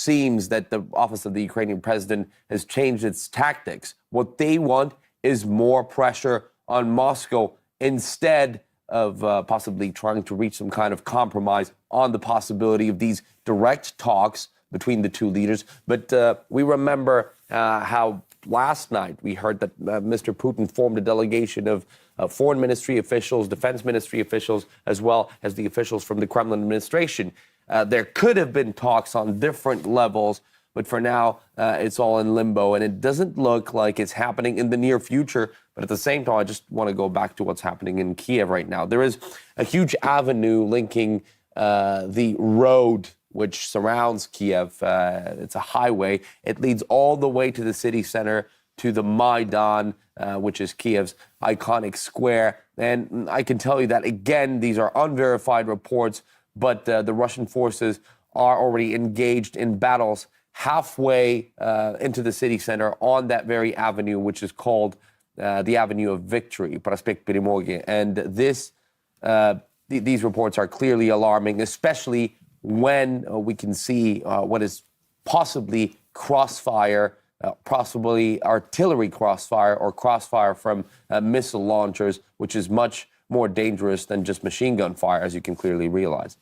seems that the office of the Ukrainian president has changed its tactics. What they want is more pressure on Moscow instead of possibly trying to reach some kind of compromise on the possibility of these direct talks between the two leaders. But we remember how last night we heard that Mr. Putin formed a delegation of foreign ministry officials, defense ministry officials, as well as the officials from the Kremlin administration. There could have been talks on different levels, but for now, it's all in limbo, and it doesn't look like it's happening in the near future. But at the same time, I just want to go back to what's happening in Kiev right now. There is a huge avenue linking the road which surrounds Kiev. It's a highway. It leads all the way to the city center, to the Maidan, which is Kiev's iconic square. And I can tell you that, again, these are unverified reports, but the Russian forces are already engaged in battles halfway into the city center on that very avenue, which is called the Avenue of Victory, Prospekt Перемоги. And these reports are clearly alarming, especially when we can see what is possibly crossfire, possibly artillery crossfire or crossfire from missile launchers, which is much more dangerous than just machine gun fire, as you can clearly realize.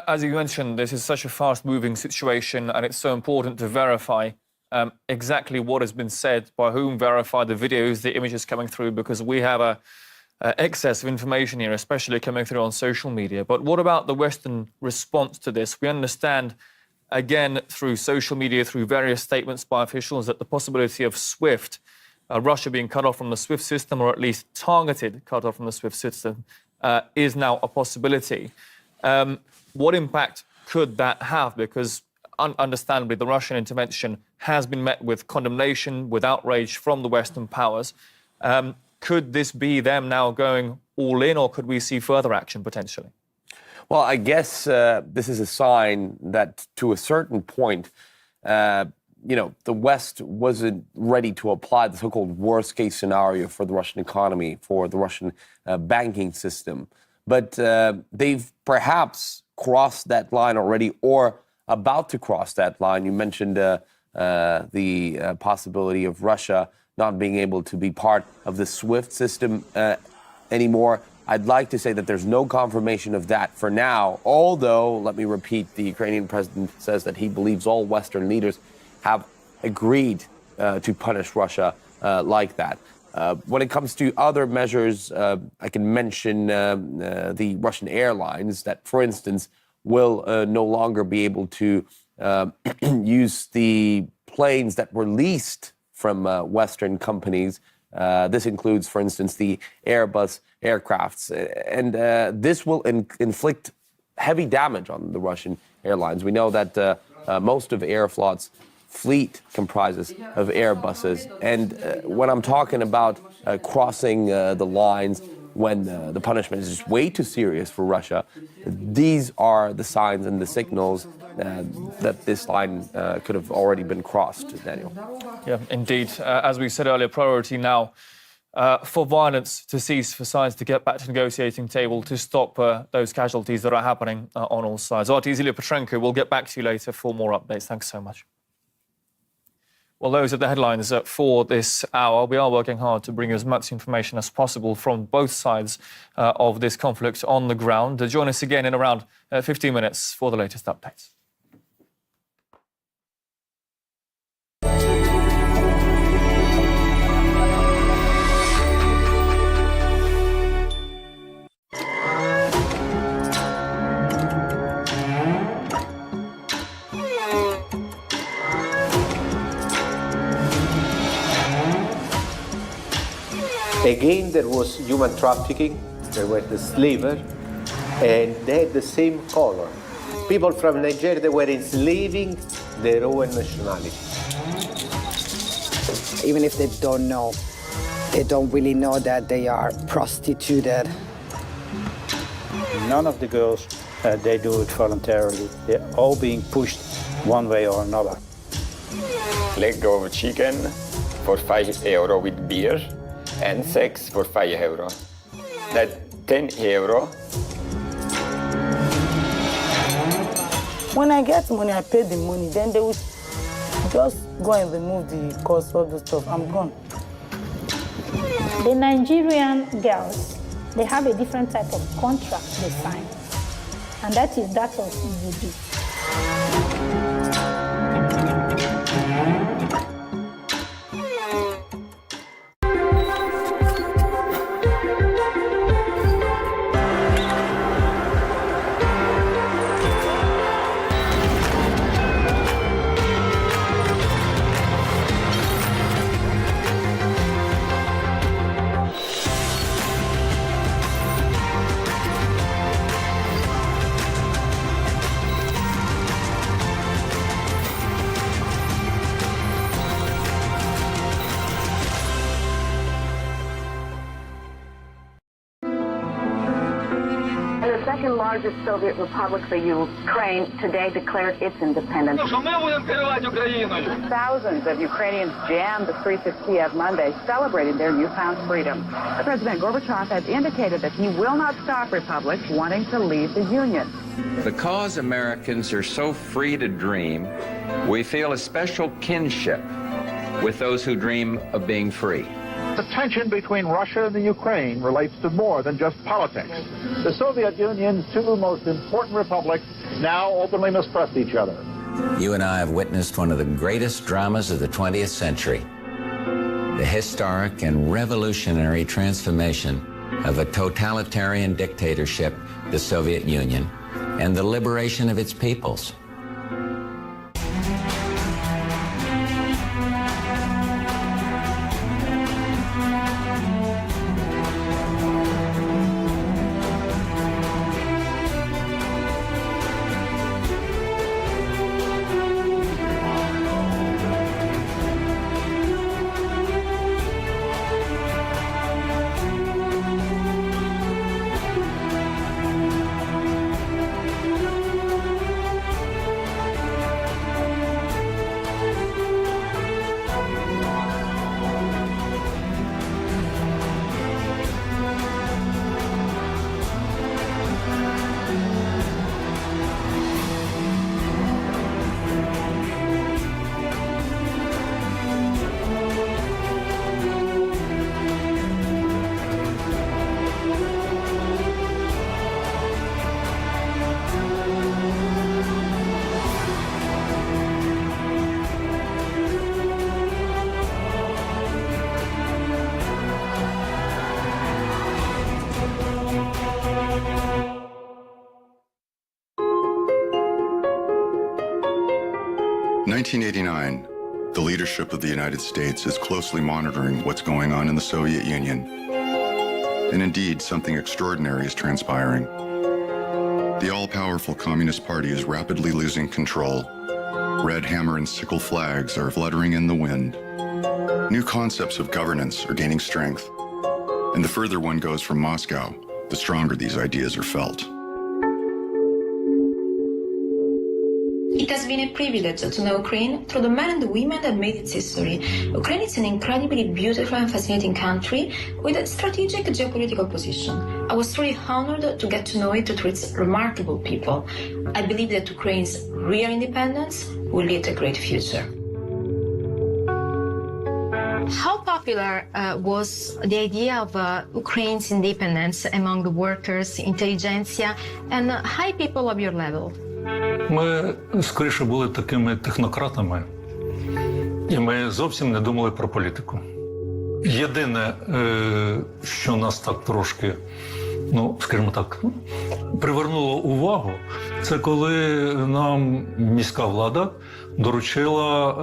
As you mentioned, this is such a fast-moving situation, and it's so important to verify exactly what has been said, by whom, verify the videos, the images coming through, because we have a excess of information here, especially coming through on social media. But what about the Western response to this? We understand, again, through social media, through various statements by officials, that the possibility of SWIFT, Russia being cut off from the SWIFT system, or at least targeted cut off from the SWIFT system, is now a possibility. What impact could that have? Because understandably, the Russian intervention has been met with condemnation, with outrage from the Western powers. Could this be them now going all in, or could we see further action potentially? Well, I guess this is a sign that to a certain point, the West wasn't ready to apply the so-called worst-case scenario for the Russian economy, for the Russian banking system. But they've perhaps crossed that line already, or about to cross that line. You mentioned the possibility of Russia not being able to be part of the SWIFT system anymore. I'd like to say that there's no confirmation of that for now, although, let me repeat, the Ukrainian president says that he believes all Western leaders have agreed to punish Russia like that. When it comes to other measures, I can mention the Russian airlines that, for instance, will no longer be able to use the planes that were leased from Western companies. This includes, for instance, the Airbus aircrafts. And this will inflict heavy damage on the Russian airlines. We know that most of Aeroflot's fleet comprises of Airbuses. And when I'm talking about crossing the lines, when the punishment is just way too serious for Russia, these are the signs and the signals that this line could have already been crossed, Daniel. Yeah, indeed. As we said earlier, priority now for violence to cease, for sides to get back to the negotiating table, to stop those casualties that are happening on all sides. Artis Petrenko, we'll get back to you later for more updates. Thanks so much. Well, those are the headlines for this hour. We are working hard to bring you as much information as possible from both sides of this conflict on the ground. Join us again in around 15 minutes for the latest updates. Again, there was human trafficking, there were the slaves, and they had the same color. People from Nigeria, they were enslaving their own nationality. Even if they don't know, they don't really know that they are prostituted. None of the girls, they do it voluntarily. They're all being pushed one way or another. Leg of chicken for €5 with beer, and sex for €5. That €10. When I get money, I pay the money. Then they will just go and remove the cost of the stuff. I'm gone. The Nigerian girls, they have a different type of contract they sign, and that is that of voodoo. The second largest Soviet republic, the Ukraine, today declared its independence. Thousands of Ukrainians jammed the streets of Kiev Monday, celebrating their newfound freedom. President Gorbachev has indicated that he will not stop republics wanting to leave the Union. Because Americans are so free to dream, we feel a special kinship with those who dream of being free. The tension between Russia and the Ukraine relates to more than just politics. The Soviet Union's two most important republics now openly mistrust each other. You and I have witnessed one of the greatest dramas of the 20th century, the historic and revolutionary transformation of a totalitarian dictatorship, the Soviet Union, and the liberation of its peoples. In 1989, the leadership of the United States is closely monitoring what's going on in the Soviet Union. And indeed, something extraordinary is transpiring. The all-powerful Communist Party is rapidly losing control. Red hammer and sickle flags are fluttering in the wind. New concepts of governance are gaining strength. And the further one goes from Moscow, the stronger these ideas are felt. It has been a privilege to know Ukraine through the men and the women that made its history. Ukraine is an incredibly beautiful and fascinating country with a strategic geopolitical position. I was truly honored to get to know it through its remarkable people. I believe that Ukraine's real independence will lead to a great future. How popular was the idea of Ukraine's independence among the workers, intelligentsia, and high people of your level? Ми, скоріше, були такими технократами, і ми зовсім не думали про політику. Єдине, що нас так трошки, скажімо так, привернуло увагу, це коли нам міська влада доручила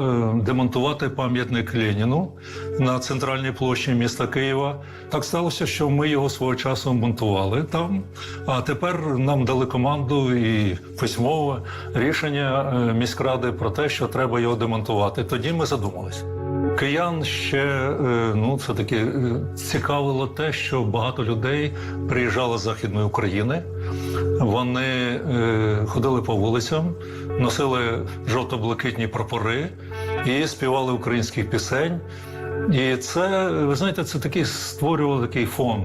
демонтувати пам'ятник Леніну на центральній площі міста Києва. Так сталося, що ми його свого часу монтували там, а тепер нам дали команду і письмове рішення міськради про те, що треба його демонтувати. Тоді ми задумалися. Киян ще, це таке цікавило те, що багато людей приїжджало з Західної України. Вони ходили по вулицям, носили жовто-блакитні прапори і співали українських пісень. І це, ви знаєте, це такий створювало такий фон.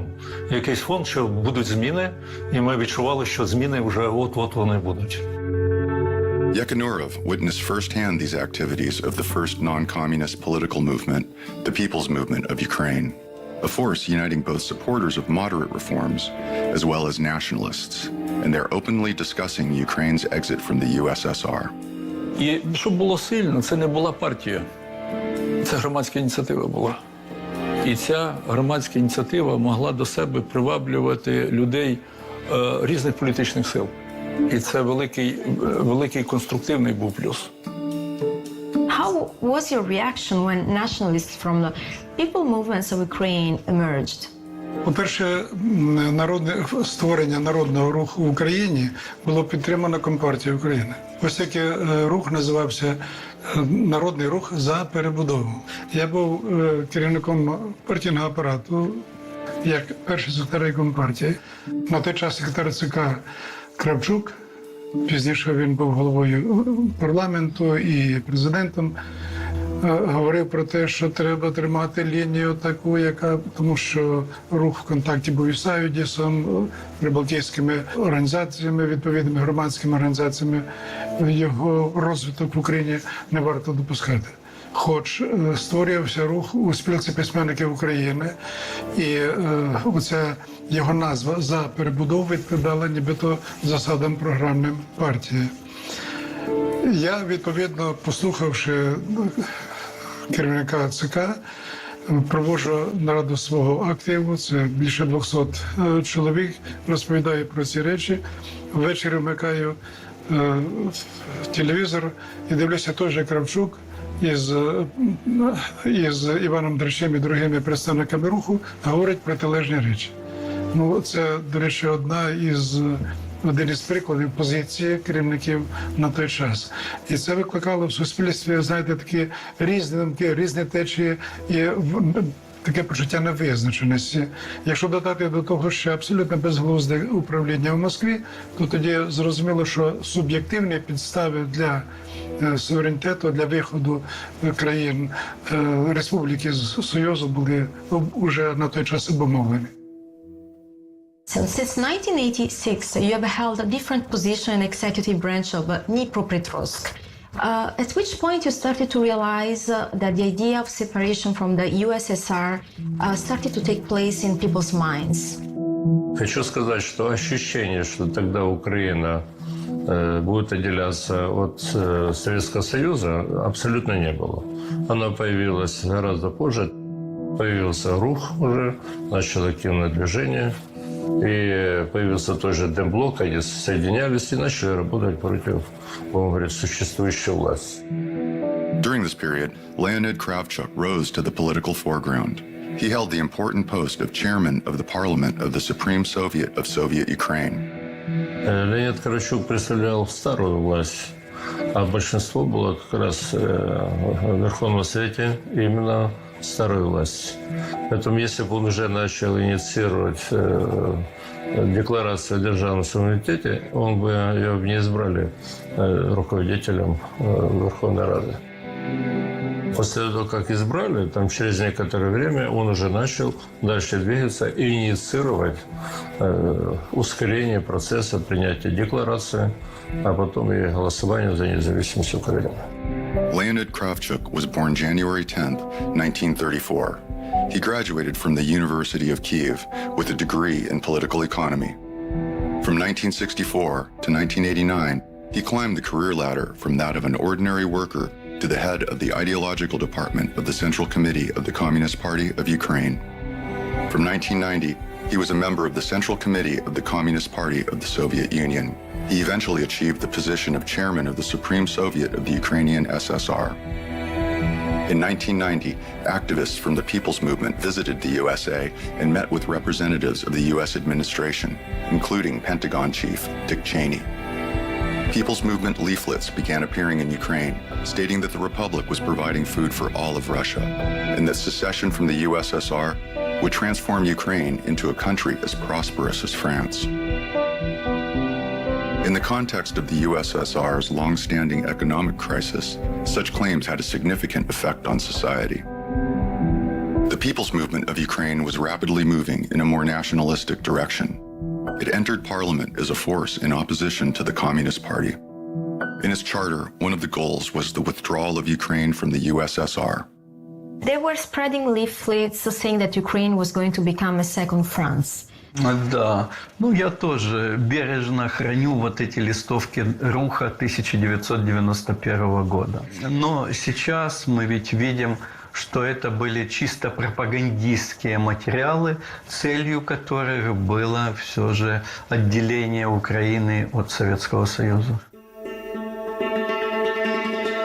Якийсь фон, що будуть зміни, і ми відчували, що зміни вже от-от вони будуть. Yekanurov witnessed firsthand these activities of the first non-communist political movement, the People's Movement of Ukraine, a force uniting both supporters of moderate reforms as well as nationalists, and they're openly discussing Ukraine's exit from the USSR. І щоб було сильно, це не була партія, це громадська ініціатива була. І ця громадська ініціатива могла до себе приваблювати людей різних політичних сил. І це великий конструктивний був плюс. How was your reaction when nationalists from the people movements of Ukraine emerged? По-перше, створення народного руху в Україні було підтримано Компартією України. Оскільки рух називався «Народний рух за перебудову». Я був керівником партійного апарату, як перший секретар Компартії. На той час секретар ЦК Кравчук, пізніше він був головою парламенту і президентом, говорив про те, що треба тримати лінію таку, тому що рух в контакті був із Саюдісом, прибалтійськими організаціями, відповідними громадськими організаціями. Його розвиток в Україні не варто допускати. Хоч створювався рух у спілці письменників України, і оця його назва «За перебудову» відповідала нібито засадам програмним партії. Я, відповідно, послухавши керівника ЦК, проводжу нараду свого активу, це більше 200 чоловік, розповідаю про ці речі. Ввечері вмикаю телевізор і дивлюся, той же Кравчук із Іваном Драчем і другими представниками руху говорить протилежні речі. Це, до речі, один із прикладів позиції керівників на той час. І це викликало в суспільстві, знаєте, такі різні думки, різні течії і таке почуття невизначеності. Якщо додати до того, що абсолютно безглузде управління в Москві, то тоді зрозуміло, що суб'єктивні підстави для суверенітету, для виходу країн Республіки з Союзу були вже на той час обумовлені. So since 1986, you have held a different position in the executive branch of Dnipropetrovsk. At which point you started to realize that the idea of separation from the USSR started to take place in people's minds? Хочу сказать, что ощущение, что тогда Украина будет отделяться от Советского Союза, абсолютно не было. Оно появилось гораздо позже. Появился рух уже, начало активное движение. И появился тоже демблок, они соединялись и начали работать против, будем говорить, существующей власти. During this period, Leonid Kravchuk rose to the political foreground. He held the important post of chairman of the parliament of the Supreme Soviet of Soviet Ukraine. Леонид Кравчук представлял старую власть, а большинство было как раз в Верховном Совете именно старой власти. Поэтому если бы он уже начал инициировать декларацию о державном суверенитете, он бы ее не избрали руководителем Верховной Рады. После того, как избрали, там через некоторое время он уже начал дальше двигаться и инициировать ускорение процесса принятия декларации, а потом и голосования за независимость Украины. Leonid Kravchuk was born January 10, 1934. He graduated from the University of Kiev with a degree in political economy. From 1964 to 1989, he climbed the career ladder from that of an ordinary worker to the head of the ideological department of the Central Committee of the Communist Party of Ukraine. From 1990, he was a member of the Central Committee of the Communist Party of the Soviet Union. He eventually achieved the position of chairman of the Supreme Soviet of the Ukrainian SSR. In 1990, activists from the People's Movement visited the USA and met with representatives of the U.S. administration, including Pentagon Chief Dick Cheney. People's Movement leaflets began appearing in Ukraine, stating that the Republic was providing food for all of Russia, and that secession from the USSR would transform Ukraine into a country as prosperous as France. In the context of the USSR's long-standing economic crisis, such claims had a significant effect on society. The People's Movement of Ukraine was rapidly moving in a more nationalistic direction. It entered parliament as a force in opposition to the Communist Party. In its charter, one of the goals was the withdrawal of Ukraine from the USSR. They were spreading leaflets saying that Ukraine was going to become a second France. Да, ну я тоже бережно храню вот эти листовки руха 1991 года. Но сейчас мы ведь видим, что это были чисто пропагандистские материалы, целью которых было все же отделение Украины от Советского Союза.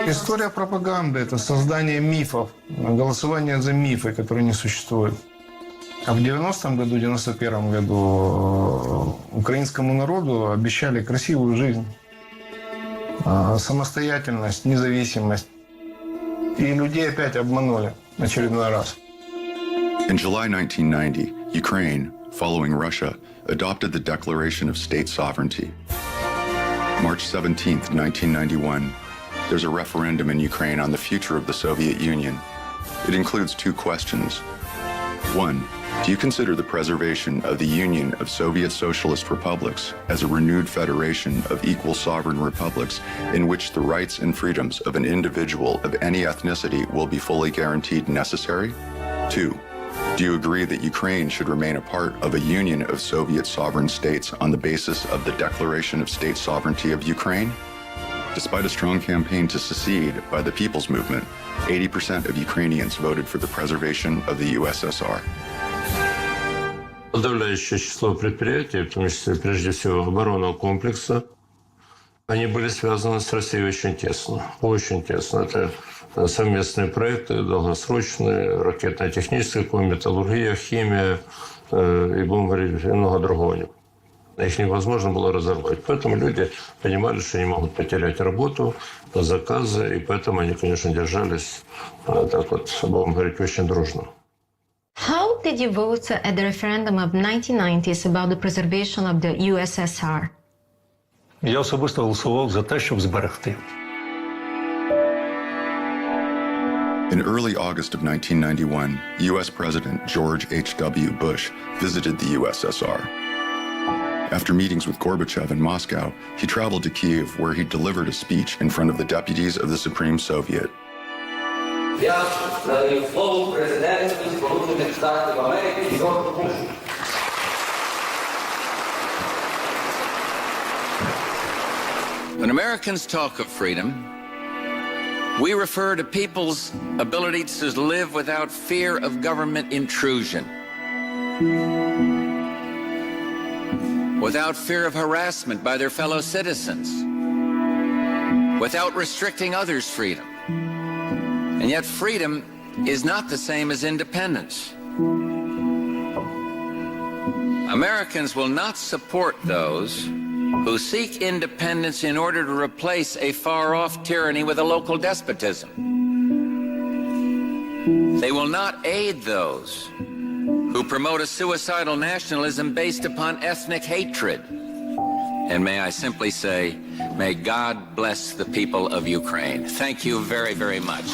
История пропаганды – это создание мифов, голосование за мифы, которые не существуют. А в 90-м году, 91-м году украинскому народу обещали красивую жизнь, самостоятельность, независимость. И людей опять обманули очередной раз. In July 1990, Ukraine, following Russia, adopted the Declaration of State Sovereignty. March 17, 1991, there's a referendum in Ukraine on the future of the Soviet Union. It includes two questions. One, do you consider the preservation of the Union of Soviet Socialist Republics as a renewed federation of equal sovereign republics in which the rights and freedoms of an individual of any ethnicity will be fully guaranteed necessary? Two, do you agree that Ukraine should remain a part of a union of Soviet sovereign states on the basis of the Declaration of State Sovereignty of Ukraine? Despite a strong campaign to secede by the People's Movement, 80% of Ukrainians voted for the preservation of the USSR. Подавляющее число предприятий, в том числе прежде всего оборонного комплекса, они были связаны с Россией очень тесно. Очень тесно. Это совместные проекты, долгосрочные, ракетно-техническая, металлургия, химия, и будем говорить, и много другого. Их невозможно было разорвать. Поэтому люди понимали, что они могут потерять работу, заказы, и поэтому они, конечно, держались так вот, будем говорить, очень дружно. How did you vote at the referendum of 1990s about the preservation of the USSR? Я особисто голосував за те, щоб зберегти. In early August of 1991, U.S. President George H.W. Bush visited the USSR. After meetings with Gorbachev in Moscow, he traveled to Kiev, where he delivered a speech in front of the deputies of the Supreme Soviet. When Americans talk of freedom, we refer to people's ability to live without fear of government intrusion, without fear of harassment by their fellow citizens, without restricting others' freedom. And yet freedom is not the same as independence. Americans will not support those who seek independence in order to replace a far-off tyranny with a local despotism. They will not aid those who promote a suicidal nationalism based upon ethnic hatred. And may I simply say, may God bless the people of Ukraine. Thank you very, very much.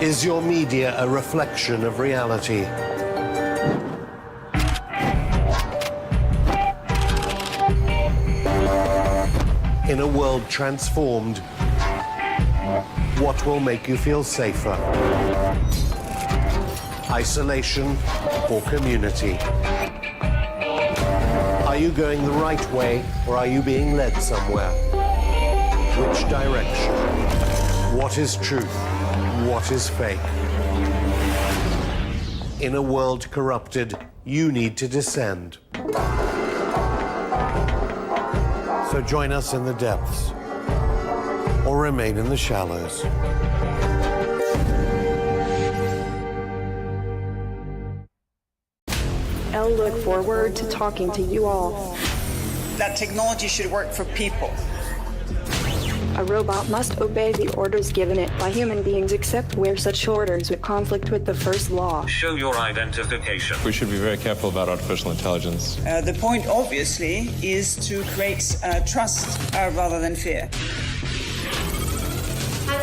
Is your media a reflection of reality? In a world transformed, what will make you feel safer? Isolation or community? Are you going the right way, or are you being led somewhere? Which direction? What is truth? What is fake? In a world corrupted, you need to descend. So join us in the depths, or remain in the shallows. I'll look forward to talking to you all. That technology should work for people. A robot must obey the orders given it by human beings, except where such orders would conflict with the first law. Show your identification. We should be very careful about artificial intelligence. The point, obviously, is to create trust rather than fear.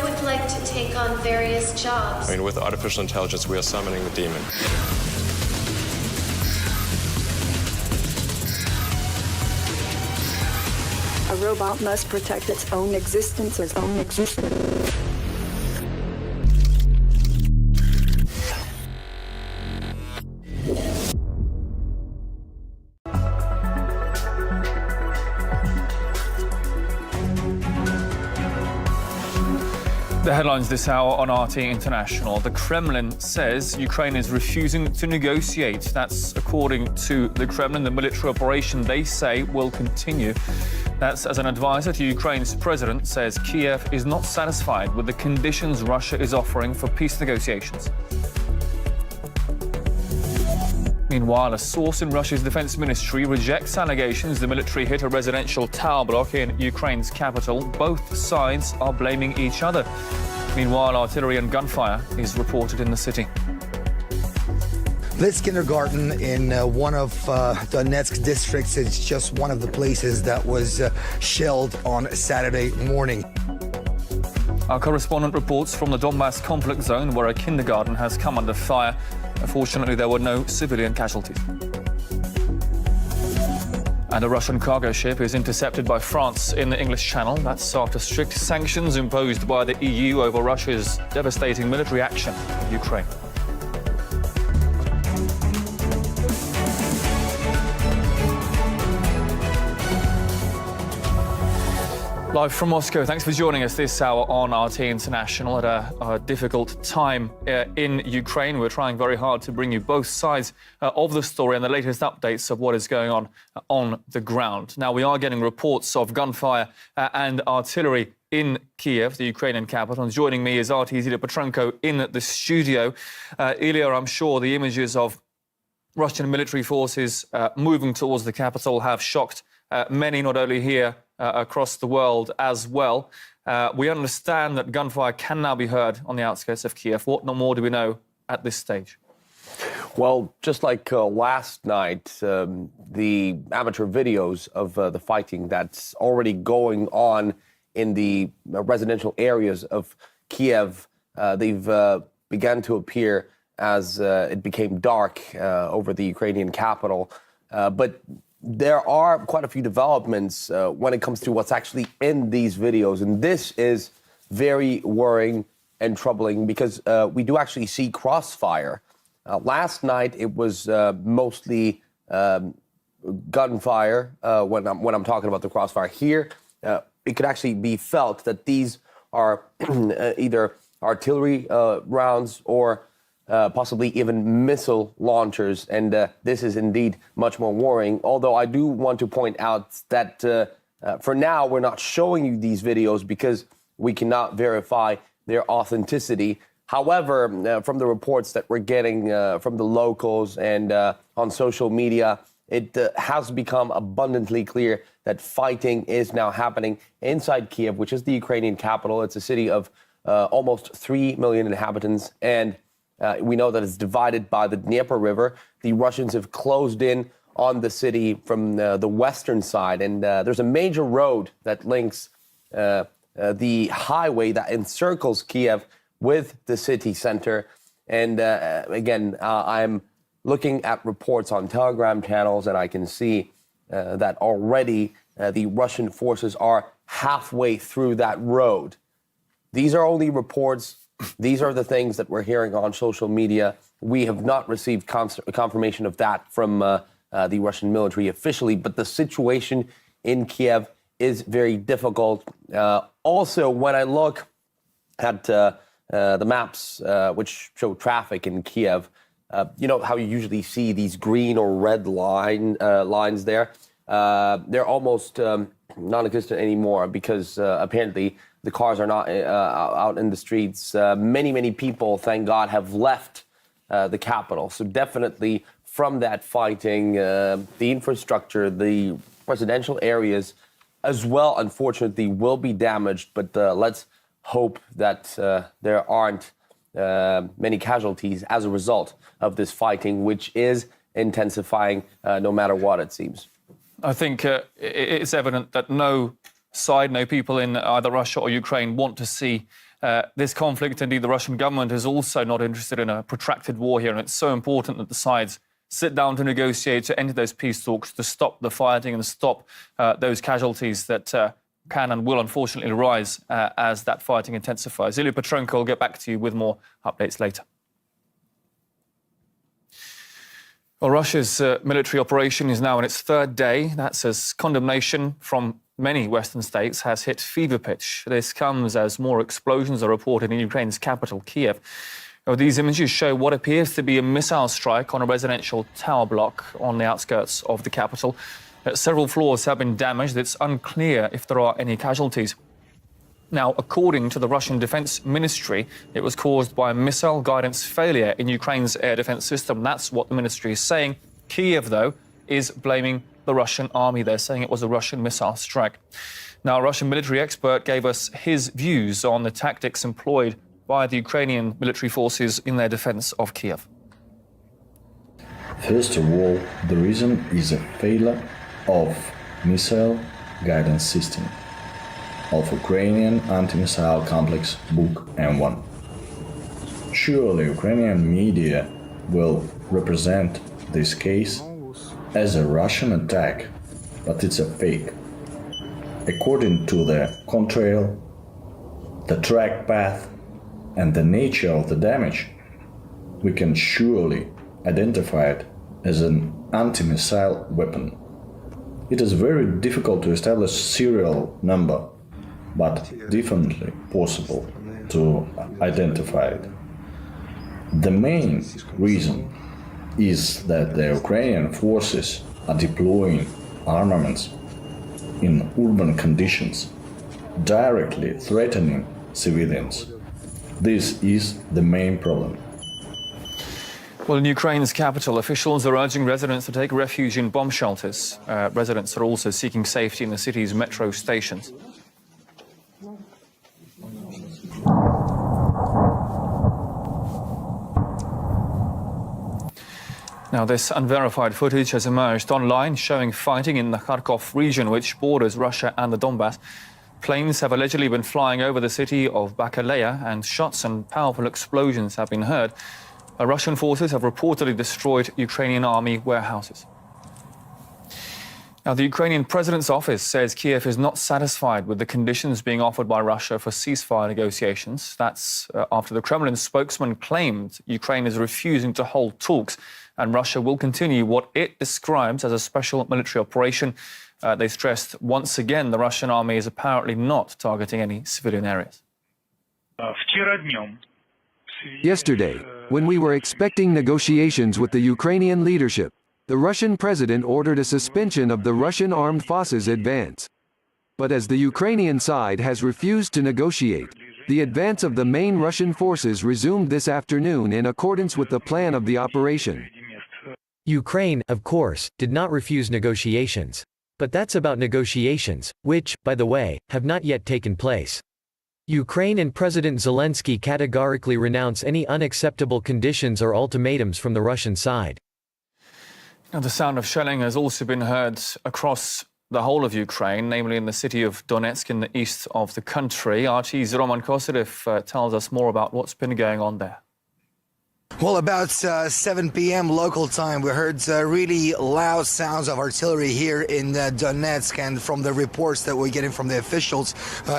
I would like to take on various jobs. I mean, with artificial intelligence, we are summoning the demon. A robot must protect its own existence. The headlines this hour on RT International. The Kremlin says Ukraine is refusing to negotiate. That's according to the Kremlin. The military operation, they say, will continue. That's as an advisor to Ukraine's president says Kiev is not satisfied with the conditions Russia is offering for peace negotiations. Meanwhile, a source in Russia's defense ministry rejects allegations the military hit a residential tower block in Ukraine's capital. Both sides are blaming each other. Meanwhile, artillery and gunfire is reported in the city. This kindergarten in one of Donetsk's districts is just one of the places that was shelled on Saturday morning. Our correspondent reports from the Donbass conflict zone where a kindergarten has come under fire. Fortunately, there were no civilian casualties. And a Russian cargo ship is intercepted by France in the English Channel. That's after strict sanctions imposed by the EU over Russia's devastating military action in Ukraine. Live from Moscow, thanks for joining us this hour on RT International at a difficult time in Ukraine. We're trying very hard to bring you both sides of the story and the latest updates of what is going on the ground. Now, we are getting reports of gunfire and artillery in Kiev, the Ukrainian capital. And joining me is RT's Ilya Petrenko in the studio. Ilya, I'm sure the images of Russian military forces moving towards the capital have shocked many, not only here, across the world as well. We understand that gunfire can now be heard on the outskirts of Kiev. What more do we know at this stage? Well, just like last night, the amateur videos of the fighting that's already going on in the residential areas of Kiev, they've begun to appear as it became dark over the Ukrainian capital. But there are quite a few developments when it comes to what's actually in these videos. And this is very worrying and troubling because we do actually see crossfire. Last night, it was mostly gunfire when I'm talking about the crossfire. Here, it could actually be felt that these are either artillery rounds or possibly even missile launchers. And this is indeed much more worrying. Although I do want to point out that for now, we're not showing you these videos because we cannot verify their authenticity. However, from the reports that we're getting from the locals and on social media, it has become abundantly clear that fighting is now happening inside Kiev, which is the Ukrainian capital. It's a city of almost 3 million inhabitants. And we know that it's divided by the Dnieper River. The Russians have closed in on the city from the western side. And there's a major road that links the highway that encircles Kiev with the city center. And again, I'm looking at reports on Telegram channels, and I can see that already the Russian forces are halfway through that road. These are only reports. These are the things that we're hearing on social media. We have not received confirmation of that from the Russian military officially, but the situation in Kiev is very difficult. Also, when I look at the maps which show traffic in Kiev, you know how you usually see these green or red lines there? They're almost non-existent anymore because apparently the cars are not out in the streets. Many people, thank God, have left the capital. So definitely from that fighting, the infrastructure, the residential areas as well, unfortunately, will be damaged. But let's hope that there aren't many casualties as a result of this fighting, which is intensifying no matter what, it seems. I think it's evident that no side, no people in either Russia or Ukraine want to see This conflict, indeed, the Russian government is also not interested in a protracted war here, and it's so important that the sides sit down to negotiate, to enter those peace talks, to stop the fighting and stop those casualties that can and will unfortunately rise as that fighting intensifies. Ilya Petrenko will get back to you with more updates later. Well, Russia's military operation is now in its third day. That's as condemnation from many Western states has hit fever pitch. This comes as more explosions are reported in Ukraine's capital, Kiev. Now, these images show what appears to be a missile strike on a residential tower block on the outskirts of the capital. Several floors have been damaged. It's unclear if there are any casualties. Now, according to the Russian Defense Ministry, it was caused by a missile guidance failure in Ukraine's air defense system. That's what the ministry is saying. Kiev, though, is blaming the Russian army. They're saying it was a Russian missile strike. Now, a Russian military expert gave us his views on the tactics employed by the Ukrainian military forces in their defense of Kiev. First of all, the reason is a failure of missile guidance system of Ukrainian anti-missile complex Buk M1. Surely Ukrainian media will represent this case as a Russian attack, but it's a fake. According to the contrail, the track path, and the nature of the damage, we can surely identify it as an anti-missile weapon. It is very difficult to establish serial number, but definitely possible to identify it. The main reason is that the Ukrainian forces are deploying armaments in urban conditions, directly threatening civilians. This is the main problem. Well, in Ukraine's capital, officials are urging residents to take refuge in bomb shelters. Residents are also seeking safety in the city's metro stations. Now, this unverified footage has emerged online showing fighting in the Kharkov region, which borders Russia and the Donbass. Planes have allegedly been flying over the city of Bakalea, and shots and powerful explosions have been heard. Russian forces have reportedly destroyed Ukrainian army warehouses. Now, the Ukrainian president's office says Kiev is not satisfied with the conditions being offered by Russia for ceasefire negotiations. That's after the Kremlin spokesman claimed Ukraine is refusing to hold talks, and Russia will continue what it describes as a special military operation. They stressed once again the Russian army is apparently not targeting any civilian areas. Yesterday, when we were expecting negotiations with the Ukrainian leadership, the Russian president ordered a suspension of the Russian armed forces advance. But as the Ukrainian side has refused to negotiate, the advance of the main Russian forces resumed this afternoon in accordance with the plan of the operation. Ukraine, of course, did not refuse negotiations. But that's about negotiations, which, by the way, have not yet taken place. Ukraine and President Zelensky categorically renounce any unacceptable conditions or ultimatums from the Russian side. Now, the sound of shelling has also been heard across the whole of Ukraine, namely in the city of Donetsk in the east of the country. RT's Roman Kosyrev tells us more about what's been going on there. Well, about 7 p.m. local time, we heard really loud sounds of artillery here in Donetsk, and from the reports that we're getting from the officials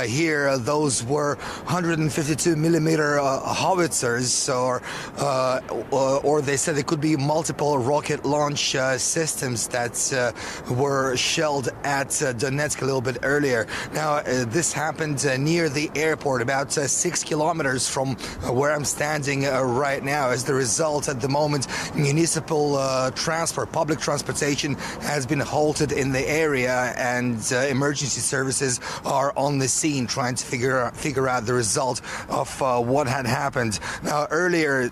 here, those were 152 millimeter howitzers, or they said it could be multiple rocket launch systems that were shelled at Donetsk a little bit earlier. Now, this happened near the airport, about 6 kilometers from where I'm standing right now. As the result, at the moment, municipal transport, public transportation has been halted in the area, and emergency services are on the scene trying to figure out the result of what had happened. Now, earlier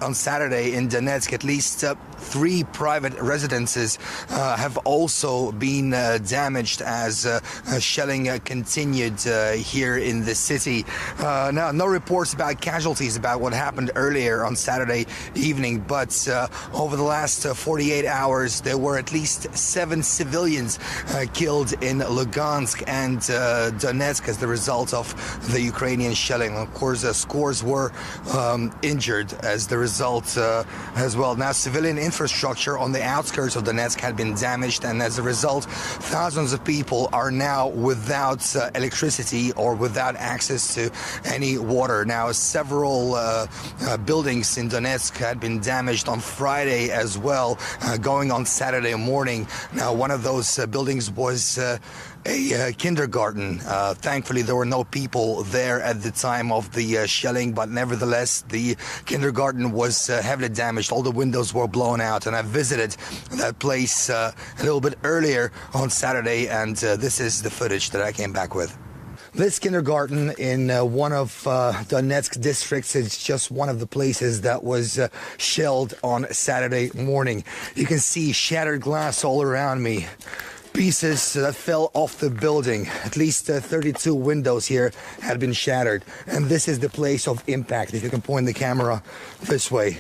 on Saturday in Donetsk, at least 3 private residences have also been damaged as shelling continued here in the city. Now, no reports about casualties about what happened earlier on Saturday evening, but over the last 48 hours, there were at least 7 civilians killed in Lugansk and Donetsk as the result of the Ukrainian shelling. Of course, scores were injured as the result as well. Now, civilian infrastructure on the outskirts of Donetsk had been damaged, and as a result, thousands of people are now without electricity or without access to any water. Now, several buildings in Donetsk had been damaged on Friday as well, going on Saturday morning. Now, one of those buildings was a kindergarten. Thankfully, there were no people there at the time of the shelling, but nevertheless, the kindergarten was heavily damaged. All the windows were blown out, and I visited that place a little bit earlier on Saturday, and this is the footage that I came back with. This kindergarten in one of Donetsk districts is just one of the places that was shelled on Saturday morning. You can see shattered glass all around me. Pieces that fell off the building. At least 32 windows here had been shattered. And this is the place of impact, if you can point the camera this way.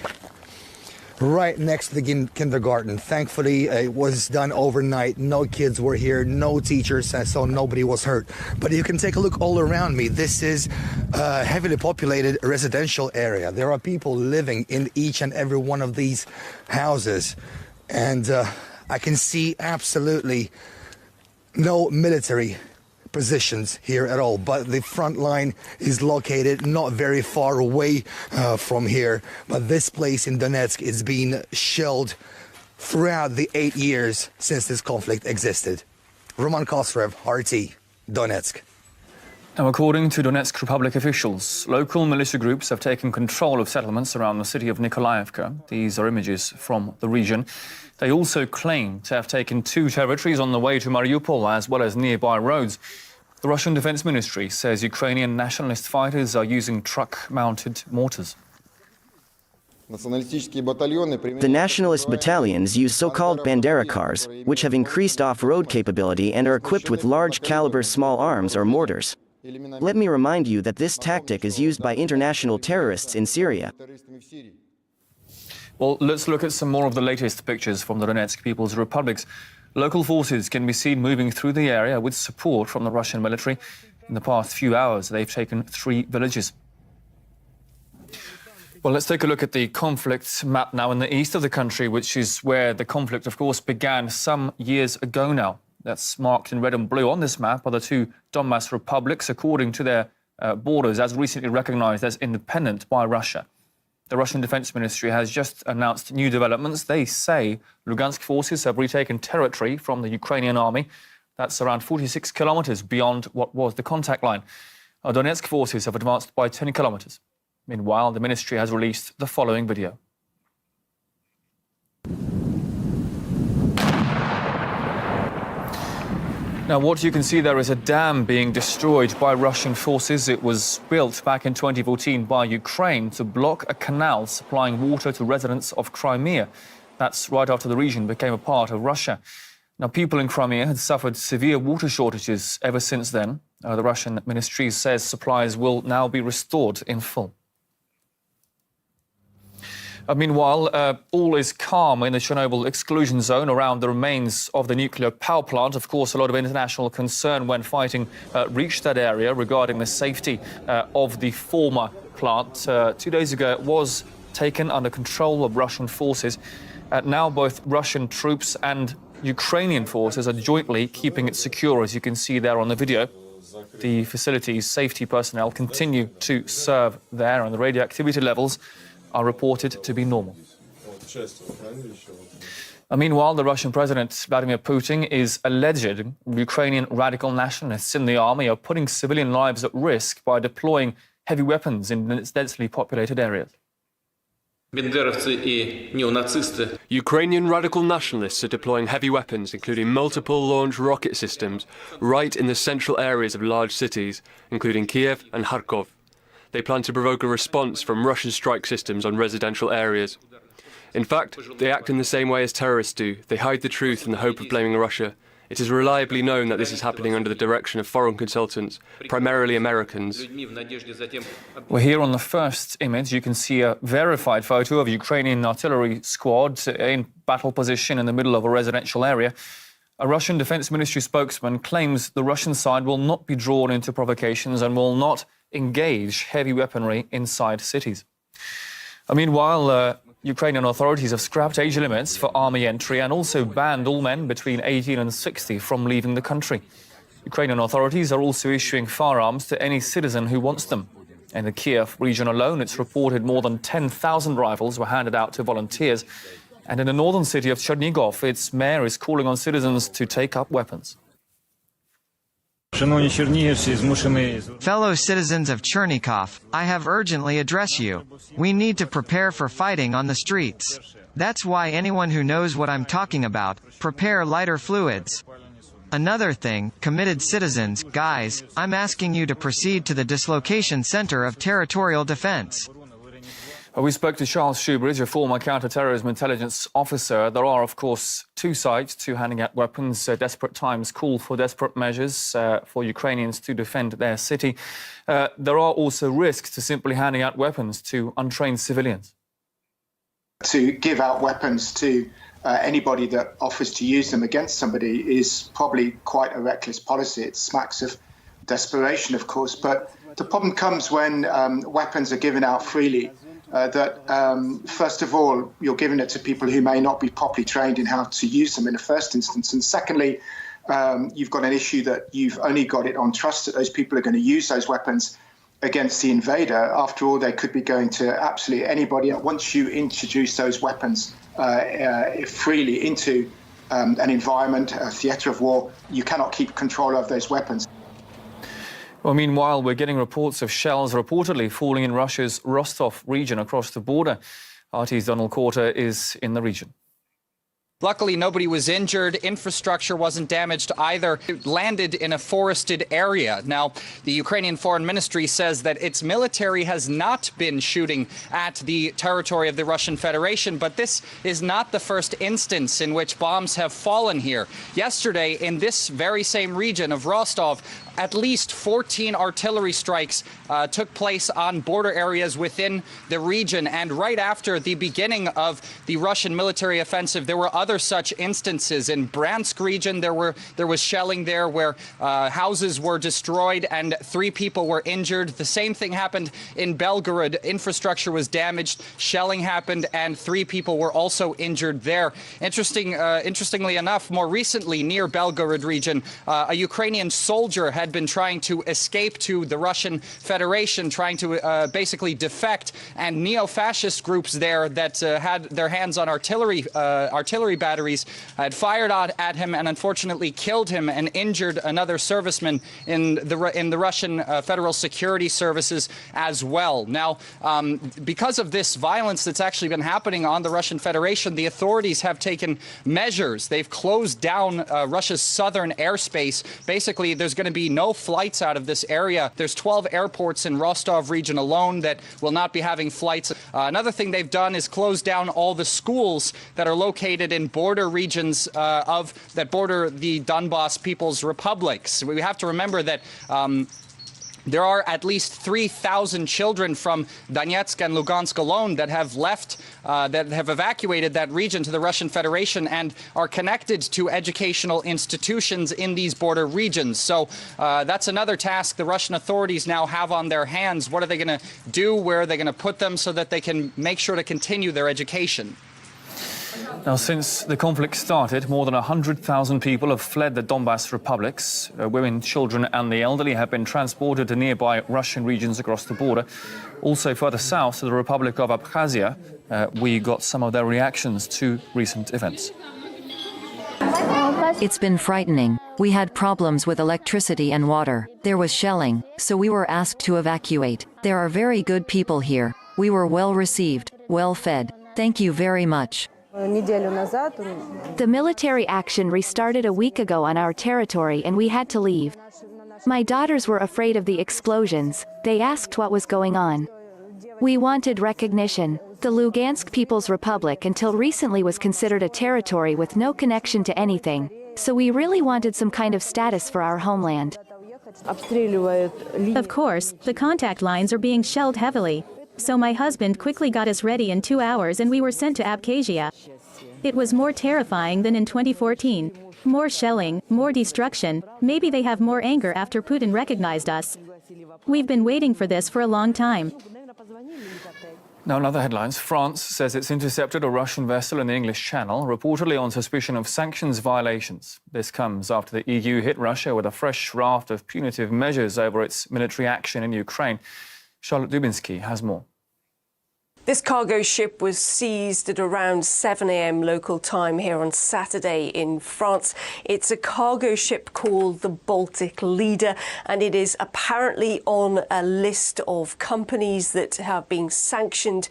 Right next to the kindergarten. Thankfully, it was done overnight. No kids were here, no teachers, so nobody was hurt. But you can take a look all around me. This is a heavily populated residential area. There are people living in each and every one of these houses. And I can see absolutely no military positions here at all, but the front line is located not very far away from here. But this place in Donetsk is being shelled throughout the 8 years since this conflict existed. Roman Kosrev, RT, Donetsk. Now, according to Donetsk Republic officials, local militia groups have taken control of settlements around the city of Nikolaevka. These are images from the region. They also claim to have taken 2 territories on the way to Mariupol, as well as nearby roads. The Russian Defense Ministry says Ukrainian nationalist fighters are using truck-mounted mortars. The nationalist battalions use so-called Bandera cars, which have increased off-road capability and are equipped with large-caliber small arms or mortars. Let me remind you that this tactic is used by international terrorists in Syria. Well, let's look at some more of the latest pictures from the Donetsk People's Republics. Local forces can be seen moving through the area with support from the Russian military. In the past few hours, they've taken 3 villages. Well, let's take a look at the conflict map now in the east of the country, which is where the conflict, of course, began some years ago now. That's marked in red and blue on this map are the 2 Donbas republics, according to their borders, as recently recognized as independent by Russia. The Russian Defense Ministry has just announced new developments. They say Lugansk forces have retaken territory from the Ukrainian army. That's around 46 kilometers beyond what was the contact line. Donetsk forces have advanced by 10 kilometers. Meanwhile, the ministry has released the following video. Now, what you can see there is a dam being destroyed by Russian forces. It was built back in 2014 by Ukraine to block a canal supplying water to residents of Crimea. That's right after the region became a part of Russia. Now, people in Crimea had suffered severe water shortages ever since then. The Russian ministry says supplies will now be restored in full. Meanwhile, all is calm in the Chernobyl exclusion zone around the remains of the nuclear power plant. Of course, a lot of international concern when fighting reached that area regarding the safety of the former plant. 2 days ago, it was taken under control of Russian forces. Now, both Russian troops and Ukrainian forces are jointly keeping it secure, as you can see there on the video. The facility's safety personnel continue to serve there, and the radioactivity levels are reported to be normal. Meanwhile, the Russian President Vladimir Putin is alleging Ukrainian radical nationalists in the army are putting civilian lives at risk by deploying heavy weapons in its densely populated areas. Ukrainian radical nationalists are deploying heavy weapons, including multiple launch rocket systems, right in the central areas of large cities, including Kiev and Kharkov. They plan to provoke a response from Russian strike systems on residential areas. In fact, they act in the same way as terrorists do. They hide the truth in the hope of blaming Russia. It is reliably known that this is happening under the direction of foreign consultants, primarily Americans. Well, here on the first image, you can see a verified photo of a Ukrainian artillery squad in battle position in the middle of a residential area. A Russian Defense Ministry spokesman claims the Russian side will not be drawn into provocations and will not engage heavy weaponry inside cities. Meanwhile, Ukrainian authorities have scrapped age limits for army entry and also banned all men between 18 and 60 from leaving the country. Ukrainian authorities are also issuing firearms to any citizen who wants them. In the Kiev region alone, it's reported more than 10,000 rifles were handed out to volunteers. And in the northern city of Chernigov, its mayor is calling on citizens to take up weapons. Fellow citizens of Chernigov, I have urgently addressed you. We need to prepare for fighting on the streets. That's why anyone who knows what I'm talking about, prepare lighter fluids. Another thing, committed citizens, guys, I'm asking you to proceed to the dislocation center of territorial defense. We spoke to Charles Shoebridge, a former counter-terrorism intelligence officer. There are, of course, two sides to handing out weapons. Desperate times call for desperate measures for Ukrainians to defend their city. There are also risks to simply handing out weapons to untrained civilians. To give out weapons to anybody that offers to use them against somebody is probably quite a reckless policy. It smacks of desperation, of course. But the problem comes when weapons are given out freely. First of all, you're giving it to people who may not be properly trained in how to use them in the first instance. And secondly, you've got an issue that you've only got it on trust that those people are going to use those weapons against the invader. After all, they could be going to absolutely anybody. Once you introduce those weapons freely into an environment, a theatre of war, you cannot keep control of those weapons. Well, meanwhile, we're getting reports of shells reportedly falling in Russia's Rostov region across the border. RT's Donald Corter is in the region. Luckily, nobody was injured. Infrastructure wasn't damaged either. It landed in a forested area. Now, the Ukrainian Foreign Ministry says that its military has not been shooting at the territory of the Russian Federation, but this is not the first instance in which bombs have fallen here. Yesterday, in this very same region of Rostov, at least 14 artillery strikes took place on border areas within the region. And right after the beginning of the Russian military offensive, there were other such instances. In Bryansk region, there was shelling there where houses were destroyed and 3 people were injured. The same thing happened in Belgorod. Infrastructure was damaged, shelling happened, and 3 people were also injured there. Interestingly enough, more recently near Belgorod region, a Ukrainian soldier had been trying to escape to the Russian Federation, trying to basically defect, and neo-fascist groups there that had their hands on artillery batteries had fired at him and unfortunately killed him and injured another serviceman in the Russian Federal Security Services as well. Now, because of this violence that's actually been happening on the Russian Federation, the authorities have taken measures. They've closed down Russia's southern airspace. Basically, there's going to be no flights out of this area. There's 12 airports in Rostov region alone that will not be having flights. Another thing they've done is close down all the schools that are located in border regions that border the Donbas People's Republics. We have to remember that there are at least 3,000 children from Donetsk and Lugansk alone that have left, that have evacuated that region to the Russian Federation and are connected to educational institutions in these border regions. So that's another task the Russian authorities now have on their hands. What are they going to do? Where are they going to put them so that they can make sure to continue their education? Now, since the conflict started, more than 100,000 people have fled the Donbas republics. Women, children and the elderly have been transported to nearby Russian regions across the border. Also further south to the Republic of Abkhazia, we got some of their reactions to recent events. It's been frightening. We had problems with electricity and water. There was shelling, so we were asked to evacuate. There are very good people here. We were well received, well fed. Thank you very much. The military action restarted a week ago on our territory and we had to leave. My daughters were afraid of the explosions. They asked what was going on. We wanted recognition. The Lugansk People's Republic until recently was considered a territory with no connection to anything, so we really wanted some kind of status for our homeland. Of course, the contact lines are being shelled heavily. So my husband quickly got us ready in 2 hours and we were sent to Abkhazia. It was more terrifying than in 2014. More shelling, more destruction, maybe they have more anger after Putin recognized us. We've been waiting for this for a long time. Now, in other headlines, France says it's intercepted a Russian vessel in the English Channel, reportedly on suspicion of sanctions violations. This comes after the EU hit Russia with a fresh raft of punitive measures over its military action in Ukraine. Charlotte Dubinsky has more. This cargo ship was seized at around 7 a.m. local time here on Saturday in France. It's a cargo ship called the Baltic Leader, and it is apparently on a list of companies that have been sanctioned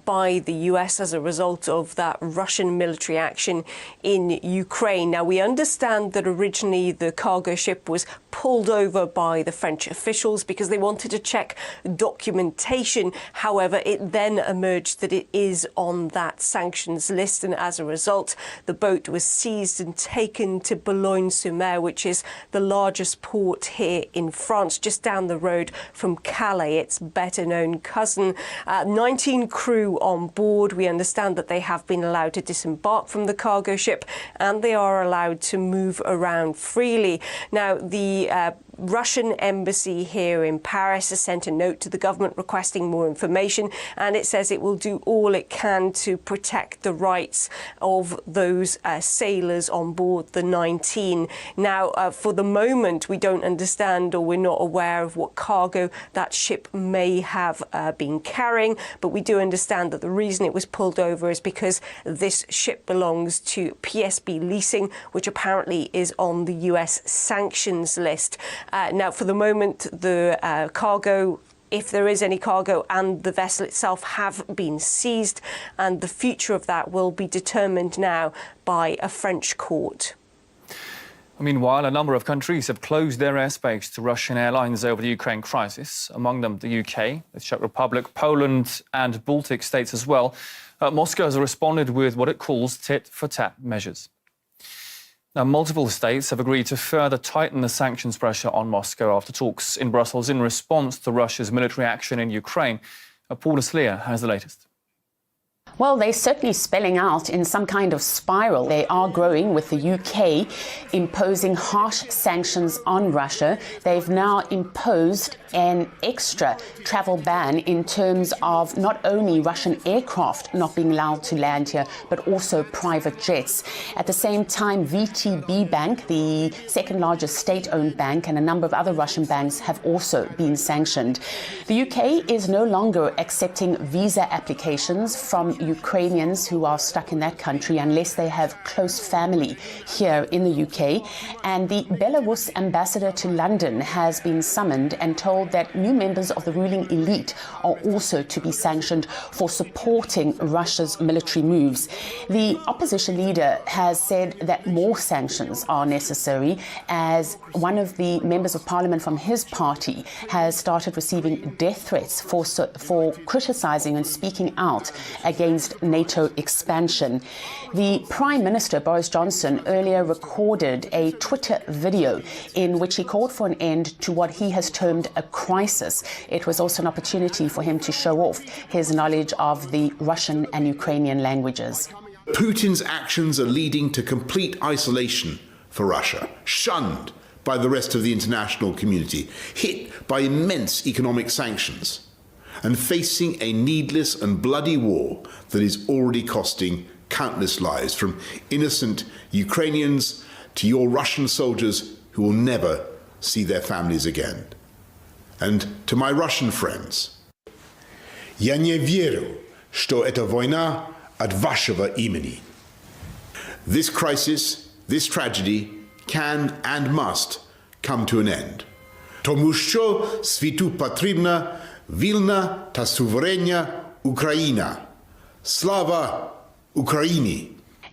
by the US as a result of that Russian military action in Ukraine. Now, we understand that originally the cargo ship was pulled over by the French officials because they wanted to check documentation. However, it then emerged that it is on that sanctions list, and as a result, the boat was seized and taken to Boulogne-sur-Mer, which is the largest port here in France, just down the road from Calais, its better-known cousin. 19 crew on board. We understand that they have been allowed to disembark from the cargo ship, and they are allowed to move around freely. Now, the Russian embassy here in Paris has sent a note to the government requesting more information, and it says it will do all it can to protect the rights of those sailors on board the 19. Now, for the moment, we don't understand, or we're not aware of what cargo that ship may have been carrying, but we do understand that the reason it was pulled over is because this ship belongs to PSB Leasing, which apparently is on the US sanctions list. Now, for the moment, the cargo, if there is any cargo, and the vessel itself have been seized, and the future of that will be determined now by a French court. Meanwhile, a number of countries have closed their airspace to Russian airlines over the Ukraine crisis, among them the UK, the Czech Republic, Poland and Baltic states as well. Moscow has responded with what it calls tit-for-tat measures. Now, multiple states have agreed to further tighten the sanctions pressure on Moscow after talks in Brussels in response to Russia's military action in Ukraine. Paula Sleer has the latest. Well, they're certainly spelling out in some kind of spiral. They are growing, with the UK imposing harsh sanctions on Russia. They've now imposed an extra travel ban in terms of not only Russian aircraft not being allowed to land here, but also private jets. At the same time, VTB Bank, the second largest state-owned bank, and a number of other Russian banks have also been sanctioned. The UK is no longer accepting visa applications from Ukrainians who are stuck in that country unless they have close family here in the UK. And the Belarus ambassador to London has been summoned and told that new members of the ruling elite are also to be sanctioned for supporting Russia's military moves. The opposition leader has said that more sanctions are necessary, as one of the members of parliament from his party has started receiving death threats for criticizing and speaking out against NATO expansion. The Prime Minister, Boris Johnson, earlier recorded a Twitter video in which he called for an end to what he has termed a crisis. It was also an opportunity for him to show off his knowledge of the Russian and Ukrainian languages. Putin's actions are leading to complete isolation for Russia, shunned by the rest of the international community, hit by immense economic sanctions, and facing a needless and bloody war that is already costing countless lives, from innocent Ukrainians to your Russian soldiers who will never see their families again. And to my Russian friends, я не верю, что эта война от вашего имени. This crisis, this tragedy, can and must come to an end. Тому що світу потрібна вільна та суверенна Україна. Slava Ukraini.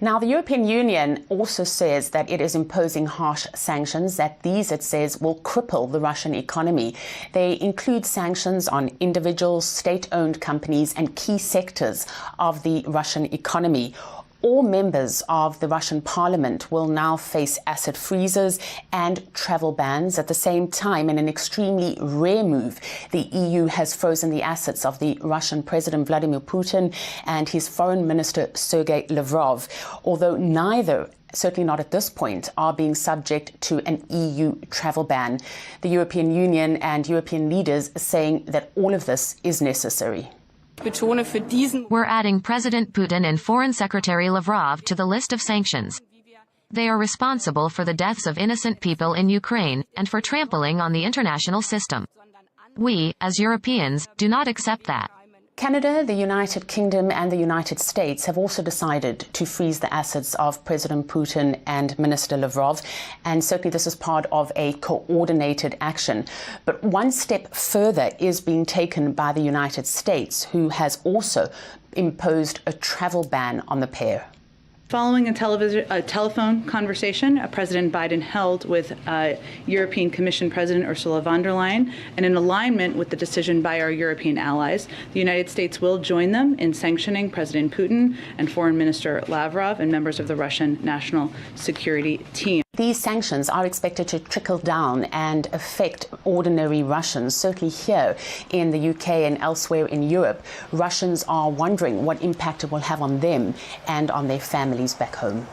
Now, the European Union also says that it is imposing harsh sanctions, that these, it says, will cripple the Russian economy. They include sanctions on individuals, state-owned companies, and key sectors of the Russian economy. All members of the Russian parliament will now face asset freezes and travel bans. At the same time, in an extremely rare move, the EU has frozen the assets of the Russian President Vladimir Putin and his foreign minister Sergei Lavrov, although neither, certainly not at this point, are being subject to an EU travel ban. The European Union and European leaders saying that all of this is necessary. We're adding President Putin and Foreign Secretary Lavrov to the list of sanctions. They are responsible for the deaths of innocent people in Ukraine and for trampling on the international system. We, as Europeans, do not accept that. Canada, the United Kingdom and the United States have also decided to freeze the assets of President Putin and Minister Lavrov, and certainly this is part of a coordinated action. But one step further is being taken by the United States, who has also imposed a travel ban on the pair. Following a telephone conversation President Biden held with European Commission President Ursula von der Leyen, and in alignment with the decision by our European allies, the United States will join them in sanctioning President Putin and Foreign Minister Lavrov and members of the Russian National Security Team. These sanctions are expected to trickle down and affect ordinary Russians. Certainly here in the UK and elsewhere in Europe, Russians are wondering what impact it will have on them and on their families back home.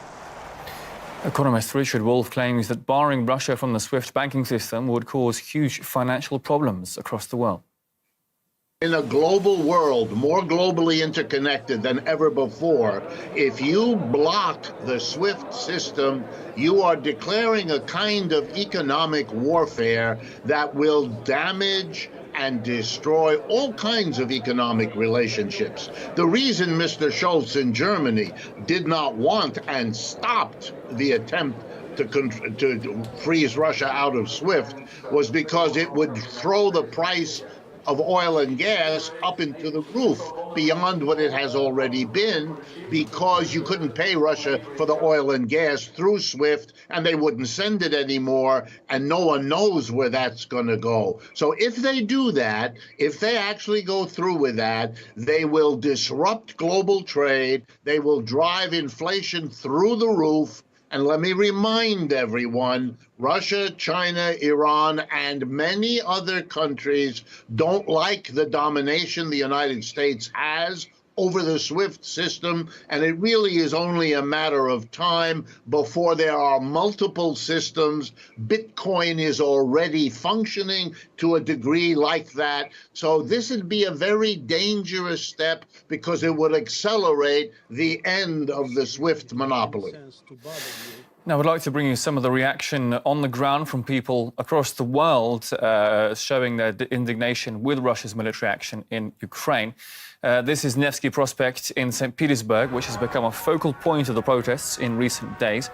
Economist Richard Wolff claims that barring Russia from the SWIFT banking system would cause huge financial problems across the world. In a global world, more globally interconnected than ever before, if you block the SWIFT system, you are declaring a kind of economic warfare that will damage and destroy all kinds of economic relationships. The reason Mr. Scholz in Germany did not want and stopped the attempt to freeze Russia out of SWIFT was because it would throw the price of oil and gas up into the roof beyond what it has already been, because you couldn't pay Russia for the oil and gas through SWIFT, and they wouldn't send it anymore, and no one knows where that's going to go. So if they do that, if they actually go through with that, they will disrupt global trade, they will drive inflation through the roof. And let me remind everyone, Russia, China, Iran, and many other countries don't like the domination the United States has over the SWIFT system, and it really is only a matter of time before there are multiple systems. Bitcoin is already functioning to a degree like that. So this would be a very dangerous step because it would accelerate the end of the SWIFT monopoly. Now, we'd like to bring you some of the reaction on the ground from people across the world showing their indignation with Russia's military action in Ukraine. This is Nevsky Prospect in St. Petersburg, which has become a focal point of the protests in recent days.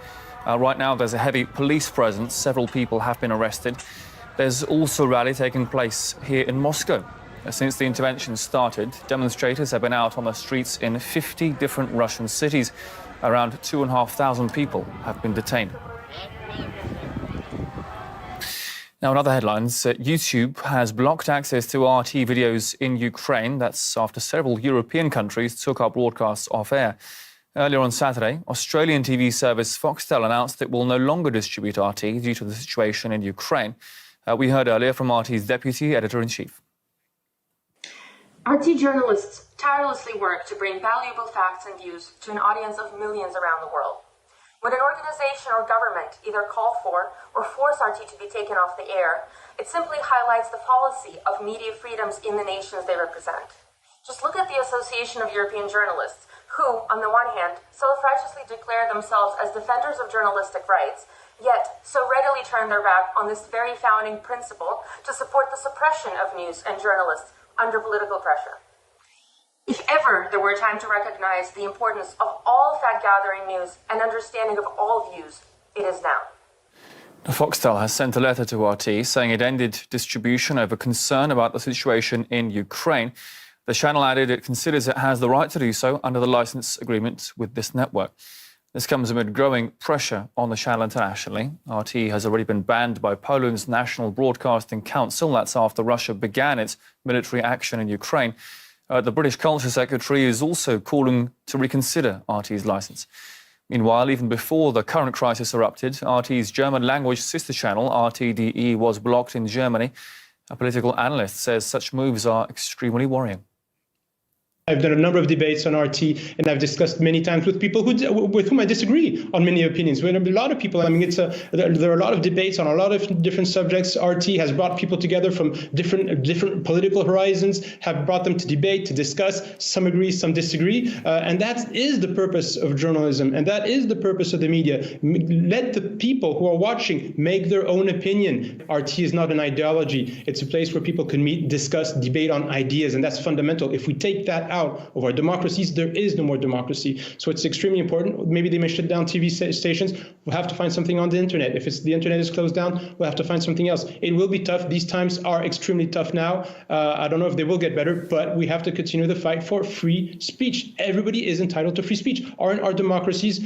Right now, there's a heavy police presence. Several people have been arrested. There's also a rally taking place here in Moscow. Since the intervention started, demonstrators have been out on the streets in 50 different Russian cities. Around 2,500 people have been detained. Now, in other headlines, YouTube has blocked access to RT videos in Ukraine. That's after several European countries took our broadcasts off air. Earlier on Saturday, Australian TV service Foxtel announced it will no longer distribute RT due to the situation in Ukraine. We heard earlier from RT's deputy editor-in-chief. RT journalists tirelessly work to bring valuable facts and views to an audience of millions around the world. When an organization or government either call for or force RT to be taken off the air, it simply highlights the fallacy of media freedoms in the nations they represent. Just look at the Association of European Journalists, who, on the one hand, self-righteously declare themselves as defenders of journalistic rights, yet so readily turn their back on this very founding principle to support the suppression of news and journalists under political pressure. If ever there were a time to recognize the importance of all fact-gathering news and understanding of all views, it is now. Foxtel has sent a letter to RT saying it ended distribution over concern about the situation in Ukraine. The channel added it considers it has the right to do so under the license agreement with this network. This comes amid growing pressure on the channel internationally. RT has already been banned by Poland's National Broadcasting Council. That's after Russia began its military action in Ukraine. The British Culture Secretary is also calling to reconsider RT's licence. Meanwhile, even before the current crisis erupted, RT's German-language sister channel, RTDE, was blocked in Germany. A political analyst says such moves are extremely worrying. I've done a number of debates on RT, and I've discussed many times with people with whom I disagree on many opinions. With a lot of people, I mean, there are a lot of debates on a lot of different subjects. RT has brought people together from different political horizons, have brought them to debate, to discuss. Some agree, some disagree, and that is the purpose of journalism, and that is the purpose of the media. Let the people who are watching make their own opinion. RT is not an ideology. It's a place where people can meet, discuss, debate on ideas, and that's fundamental. If we take that out of our democracies, there is no more democracy. So it's extremely important. Maybe they may shut down TV stations. We'll have to find something on the internet. If the internet is closed down, we'll have to find something else. It will be tough. These times are extremely tough now. I don't know if they will get better, but we have to continue the fight for free speech. Everybody is entitled to free speech. Aren't our democracies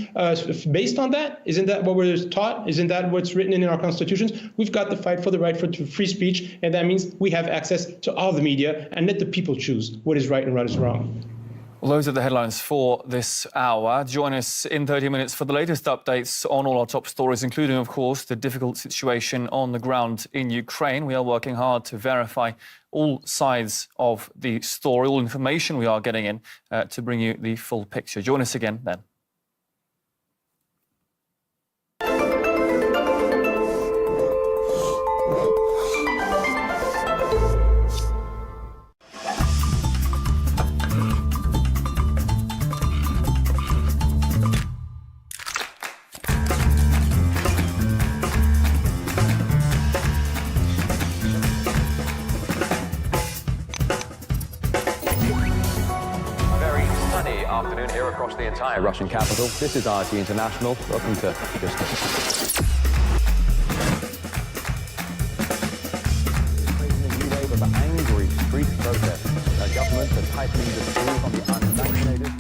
based on that? Isn't that what we're taught? Isn't that what's written in our constitutions? We've got to fight for the right for free speech, and that means we have access to all the media, and let the people choose what is right and what is wrong. Well, those are the headlines for this hour. Join us in 30 minutes for the latest updates on all our top stories, including, of course, the difficult situation on the ground in Ukraine. We are working hard to verify all sides of the story, all information we are getting in to bring you the full picture. Join us again then. Afternoon here across the entire Russian capital. This is RT International. Welcome to Žestoka. A new wave of angry street protests. The government are tightening the screws on the unvaccinated.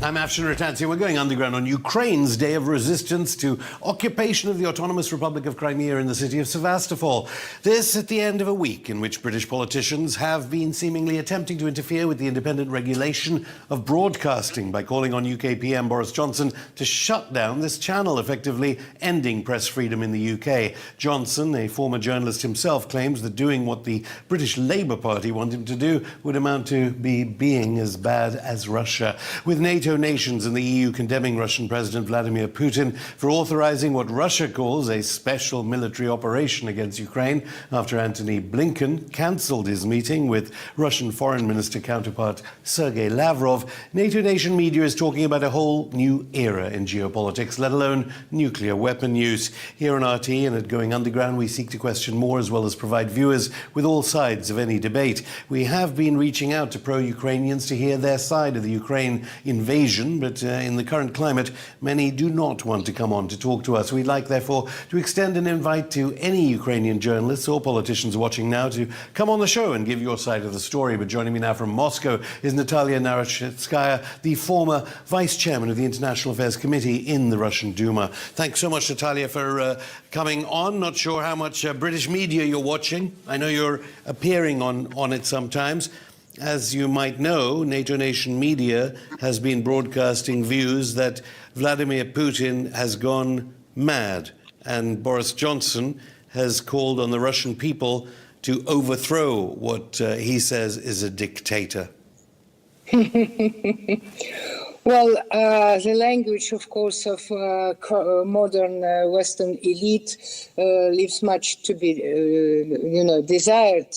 I'm Afshin Ratansi. We're going underground on Ukraine's day of resistance to occupation of the Autonomous Republic of Crimea in the city of Sevastopol. This at the end of a week in which British politicians have been seemingly attempting to interfere with the independent regulation of broadcasting by calling on UK PM Boris Johnson to shut down this channel, effectively ending press freedom in the UK. Johnson, a former journalist himself, claims that doing what the British Labour Party want him to do would amount to being as bad as Russia. With NATO nations and the EU condemning Russian President Vladimir Putin for authorizing what Russia calls a special military operation against Ukraine after Antony Blinken cancelled his meeting with Russian Foreign Minister counterpart Sergei Lavrov, NATO nation media is talking about a whole new era in geopolitics, let alone nuclear weapon use. Here on RT and at Going Underground, we seek to question more as well as provide viewers with all sides of any debate. We have been reaching out to pro-Ukrainians to hear their side of the Ukraine invasion, but in the current climate, many do not want to come on to talk to us. We'd like, therefore, to extend an invite to any Ukrainian journalists or politicians watching now to come on the show and give your side of the story. But joining me now from Moscow is Natalia Narashevskaya, the former vice chairman of the International Affairs Committee in the Russian Duma. Thanks so much, Natalia, for coming on. Not sure how much British media you're watching. I know you're appearing on it sometimes. As you might know, NATO nation media has been broadcasting views that Vladimir Putin has gone mad, and Boris Johnson has called on the Russian people to overthrow what he says is a dictator. Well, the language, of course, of modern Western elite leaves much to be, desired,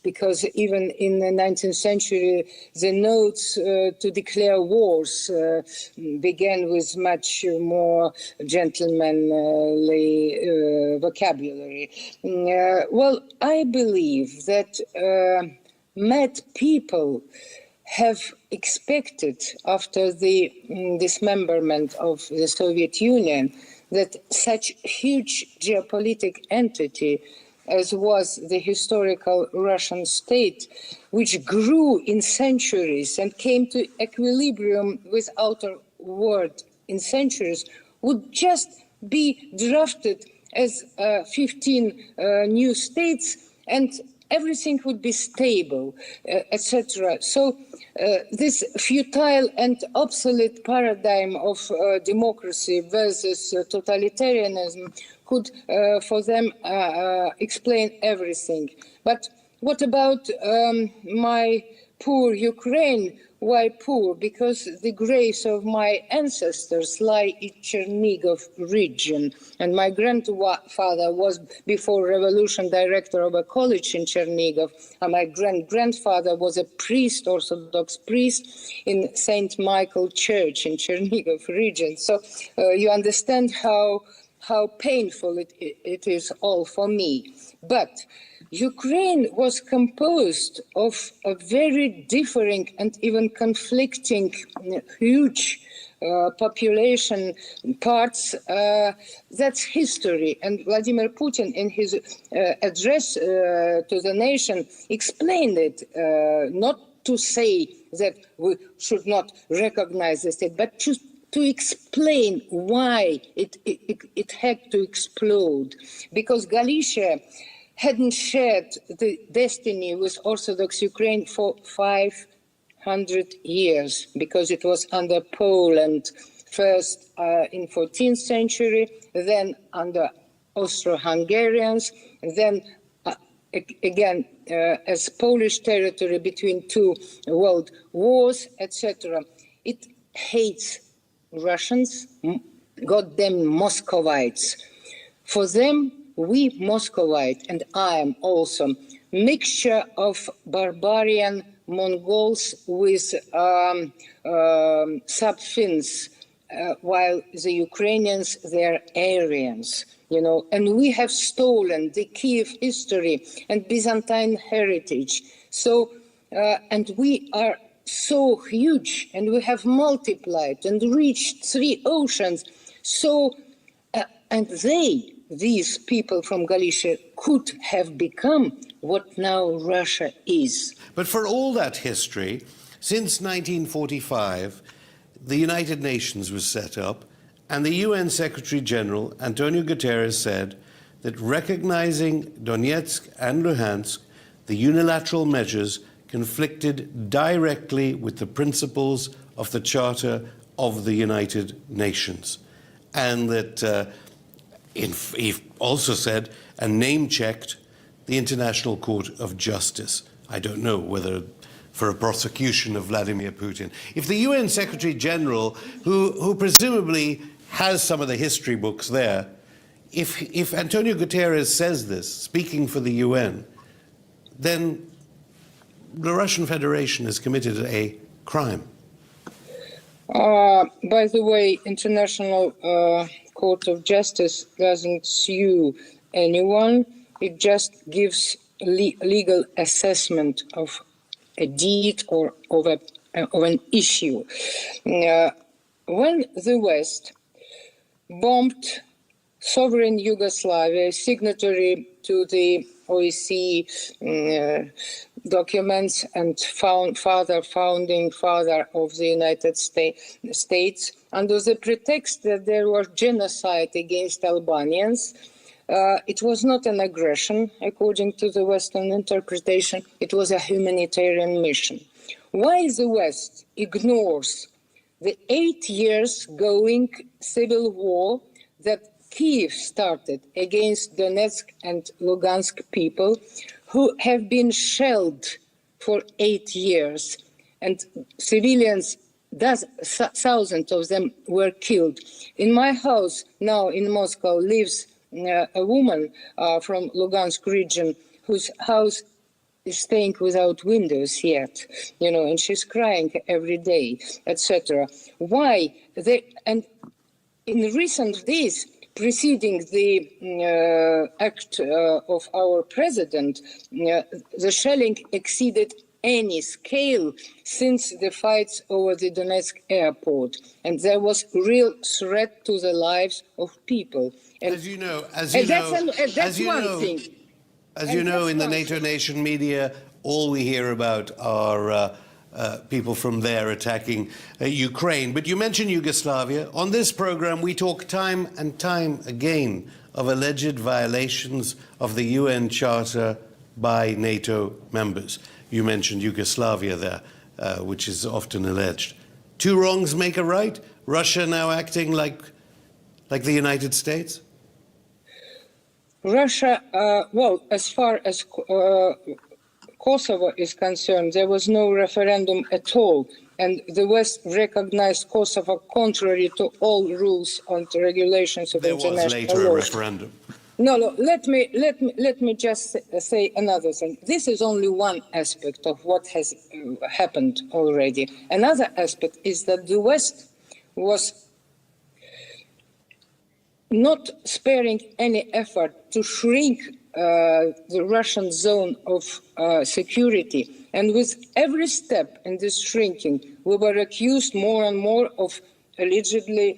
because even in the 19th century, the notes to declare wars began with much more gentlemanly vocabulary. Well, I believe that mad people have expected, after the dismemberment of the Soviet Union, that such huge geopolitical entity as was the historical Russian state, which grew in centuries and came to equilibrium with outer world in centuries, would just be drafted as 15 new states, and everything would be stable, etc. So this futile and obsolete paradigm of democracy versus totalitarianism could, for them, explain everything. But what about my poor Ukraine? Why poor? Because the graves of my ancestors lie in Chernigov region, and my grandfather was, before revolution, director of a college in Chernigov, and my grandfather was a priest, Orthodox priest, in St. Michael Church in Chernigov region. So you understand how painful it is all for me. But Ukraine was composed of a very differing and even conflicting huge population parts. That's history. And Vladimir Putin, in his address to the nation, explained it, not to say that we should not recognize the state, but to explain why it had to explode. Because Galicia hadn't shared the destiny with Orthodox Ukraine for 500 years, because it was under Poland, first in 14th century, then under Austro-Hungarians, then again as Polish territory between two world wars, etc. It hates Russians, goddamn Muscovites. For them, we Muscovite, and I am also, mixture of barbarian Mongols with sub-Finns, while the Ukrainians, they're Aryans, and we have stolen the Kiev history and Byzantine heritage. So, and we are so huge, and we have multiplied and reached 3 oceans. So, and these people from Galicia could have become what now Russia is. But for all that history, since 1945, the United Nations was set up, and the UN Secretary General, Antonio Guterres, said that recognizing Donetsk and Luhansk, the unilateral measures conflicted directly with the principles of the Charter of the United Nations. And that he also said and name-checked the International Court of Justice. I don't know whether for a prosecution of Vladimir Putin. If the UN Secretary General, who presumably has some of the history books there, if Antonio Guterres says this, speaking for the UN, then the Russian Federation has committed a crime. By the way, International Court of Justice doesn't sue anyone. It just gives legal assessment of a deed or of an issue. When the West bombed sovereign Yugoslavia, signatory to the OSCE documents and founding father of the United States, under the pretext that there was genocide against Albanians, it was not an aggression, according to the Western interpretation. It was a humanitarian mission. Why the West ignores the 8 years going civil war that Kiev started against Donetsk and Lugansk people, who have been shelled for 8 years, and civilians thousands of them were killed. In my house now in Moscow lives a woman from Lugansk region whose house is staying without windows yet, and she's crying every day, etc. Why? And in recent days, preceding the act of our president, the shelling exceeded any scale since the fights over the Donetsk airport, and there was real threat to the lives of people. And As you know, in the NATO nation media, all we hear about are people from there attacking Ukraine. But you mentioned Yugoslavia. On this program, we talk time and time again of alleged violations of the UN Charter by NATO members. You mentioned Yugoslavia there, which is often alleged. Two wrongs make a right? Russia now acting like the United States? Russia, well, as far as Kosovo is concerned, there was no referendum at all, and the West recognized Kosovo contrary to all rules and regulations of international law. There was later a referendum. No, let me just say another thing. This is only one aspect of what has happened already. Another aspect is that the West was not sparing any effort to shrink the Russian zone of security. And with every step in this shrinking, we were accused more and more of allegedly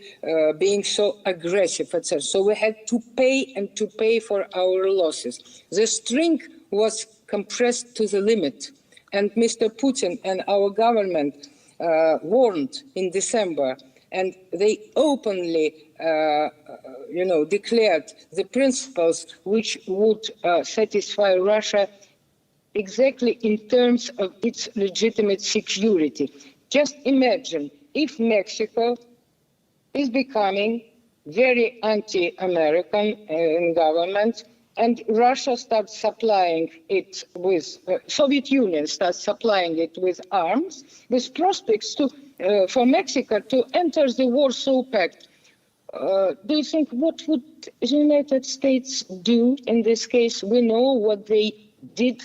being so aggressive, etc. So we had to pay and to pay for our losses. The string was compressed to the limit. And Mr. Putin and our government warned in December, and they openly declared the principles which would satisfy Russia exactly in terms of its legitimate security. Just imagine if Mexico is becoming very anti-American in government, and Russia starts supplying it with, Soviet Union starts supplying it with arms, with prospects for Mexico to enter the Warsaw Pact. Do you think what would the United States do in this case? We know what they did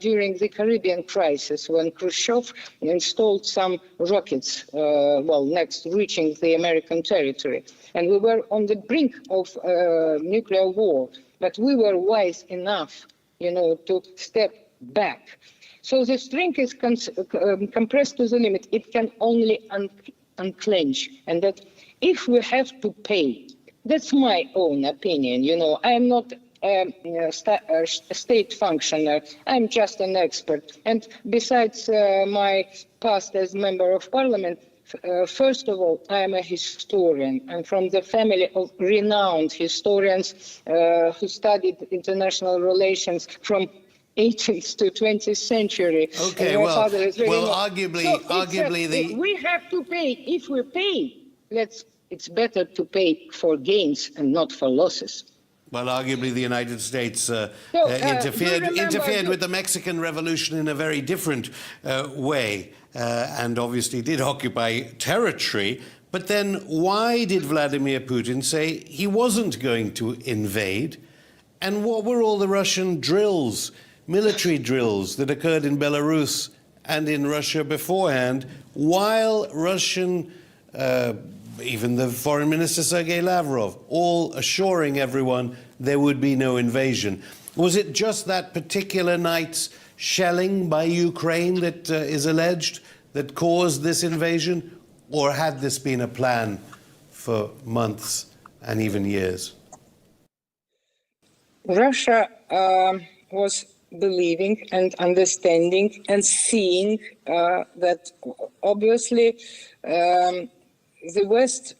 during the Caribbean crisis when Khrushchev installed some rockets, next reaching the American territory. And we were on the brink of nuclear war, but we were wise enough, to step back. So the string is compressed to the limit. It can only unclench. And that if we have to pay, that's my own opinion, I am not a state functioner. I'm just an expert. And besides my past as member of parliament, first of all, I am a historian. I'm from the family of renowned historians who studied international relations from 18th to 20th century. Okay, arguably, we have to pay. If we pay, it's better to pay for gains and not for losses. Well, arguably, the United States interfered with the Mexican Revolution in a very different way, and obviously did occupy territory. But then why did Vladimir Putin say he wasn't going to invade? And what were all the Russian drills, military drills, that occurred in Belarus and in Russia beforehand, while Russian even the foreign minister, Sergei Lavrov, all assuring everyone there would be no invasion? Was it just that particular night's shelling by Ukraine that is alleged that caused this invasion? Or had this been a plan for months and even years? Russia was believing and understanding and seeing that obviously the West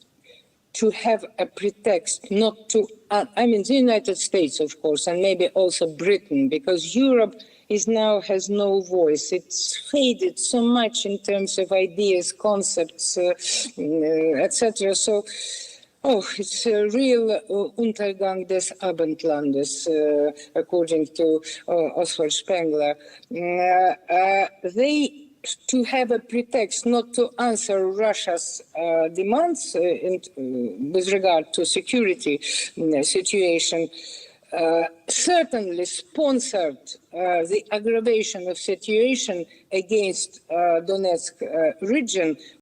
to have a pretext not to, the United States, of course, and maybe also Britain, because Europe has no voice. It's faded so much in terms of ideas, concepts, etc. So, it's a real Untergang des Abendlandes, according to Oswald Spengler. They to have a pretext not to answer Russia's demands with regard to security situation, certainly sponsored the aggravation of situation against Donetsk region,